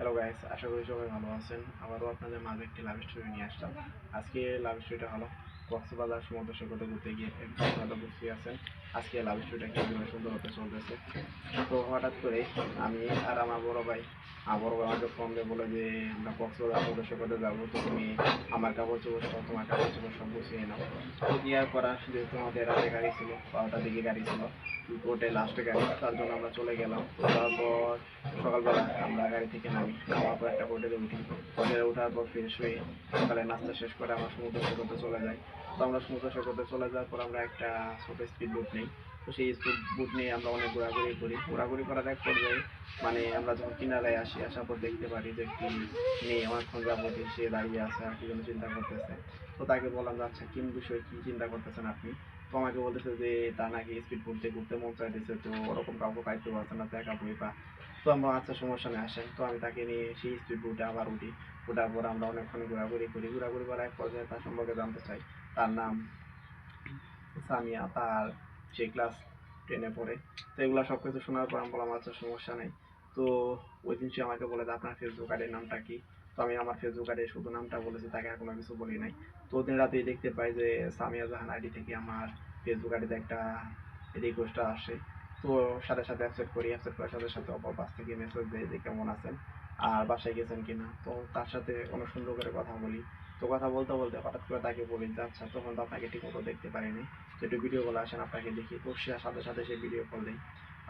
Hello guys, আশা করি সবাই ভালো আছেন। আবারও আপনাদের মাঝে একটি লাভ স্টোরি নিয়ে আসলাম। আজকে লাভ স্টোরিটা হলো কক্সবাজার সমুদ্র সৈকতে ঘুরতে গিয়ে ভালো বুঝতে আছেন। আজকে লাভ স্টোরিটা কিভাবে সুন্দর হতে চলতেছে। তো হঠাৎ করে আমি আর আমার বড় ভাই আমাকে ফোন দিয়ে বলে যে আমরা কক্সবাজার সমুদ্র সৈকতে যাবো, তো তুমি আমার কাপড় চোপড় সব তোমার কাপড় চোপড় সব গুছিয়ে নাও। তো দেওয়ার করার যেহেতু আমাদের রাতে গাড়ি ছিল, 12টার দিকে গাড়ি ছিল, ওটাই লাস্টে গাড়ি, তার জন্য আমরা চলে গেলাম। তো তারপর সকালবেলা আমরা গাড়ি থেকে নামি, নামার পর একটা হোটেলে উঠি। হোটেলে ওঠার পর ফ্রেশ হয়ে সকালে নাস্তা শেষ করে আমরা সমুদ্র সৈকতে চলে যাই। তো আমরা সমুদ্র সৈকতে চলে যাওয়ার পর আমরা একটা ছোট স্পিড বোট নিই। তো সেই স্পিড বোট নিয়ে আমরা অনেক ঘোরাঘুরি করি। ঘোরাঘুরি করার এক পর্যায়ে আমরা যখন কিনারায় আসি, আসার পর দেখতে পারি যে একটি মেয়ে অনেকক্ষণ যাবত সে দাঁড়িয়ে আছে আর কি যেন চিন্তা করতেছে। তো তাকে বললাম যে আচ্ছা কোন বিষয়ে কি চিন্তা করতেছেন আপনি। তো আমাকে বলতেছে যে তার নাকি স্পিড বোট দিয়ে ঘুরতে মন চাইতেছে, তো ওরকম কাউকে পাইতে পারছে না, তো একা বই। তো আমরা আচ্ছা সমস্যা নেই আসেন। তো আমি তাকে নিয়ে সেই স্পিড বোটে আবার উঠি। ওঠার পর আমরা অনেকক্ষণ ঘোরাঘুরি করি। ঘোরাঘুরি করার এক পর্যায়ে তার সম্পর্কে জানতে চাই। তার নাম সামিয়া, তার সে ক্লাস 10-এ পড়ে। তো এগুলো সব কিছু শোনার পর আমি বললাম আচ্ছা সমস্যা নেই। তো ওই দিন সে আমাকে বলে যে আপনার ফেসবুক আইডির নামটা কি। তো আমি আমার ফেসবুক আইডির শুধু নামটা বলেছি, তাকে আর কোনো কিছু বলি নাই। তো ওদিন রাতেই দেখতে পাই যে সামিয়া জাহান আইডি থেকে আমার ফেসবুক আইডিতে একটা রিকোয়েস্ট আসে। তো সাথে সাথে অ্যাকসেপ্ট করি। অ্যাকসেপ্ট করার সাথে সাথে অপর পাশ থেকে মেসেজ দেয় যে কেমন আছেন আর বাসায় গেছেন কিনা। তো তার সাথে অনেক সুন্দর করে কথা বলি। তো কথা বলতে বলতে হঠাৎ করে তাকে বলি যে আচ্ছা তখন তো আপনাকে ঠিক মতো দেখতে পারিনি, তো একটু ভিডিও কল আসেন আপনাকে দেখি। তো সে সাথে সাথে সে ভিডিও কল দেয়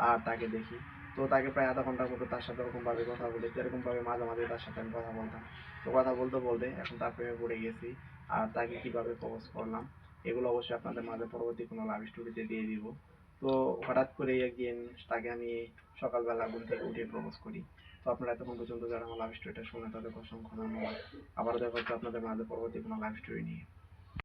আর তাকে দেখি। তো তাকে প্রায় আধা ঘন্টার মতো তার সাথে ওরকমভাবে কথা বলি, যেরকমভাবে মাঝে মাঝে তার সাথে আমি কথা বলতাম। তো কথা বলতে বলতে এখন তার প্রেমে পড়ে গেছি। আর তাকে কীভাবে প্রপোজ করলাম এগুলো অবশ্যই আপনাদের মাঝে পরবর্তী কোনো লাভ স্টোরিতে দিয়ে দিব। তো হঠাৎ করে একদিন তাকে আমি সকালবেলা ঘুম থেকে উঠে প্রপোজ করি। তো আপনারা এতক্ষণ পর্যন্ত যারা আমার লাভ স্টোরিটা শুনে তাদের অসংখ্য ধন্যবাদ। আবারও দেখা হচ্ছে আপনাদের মাঝে পরবর্তী কোনো লাভ স্টোরি নিয়ে।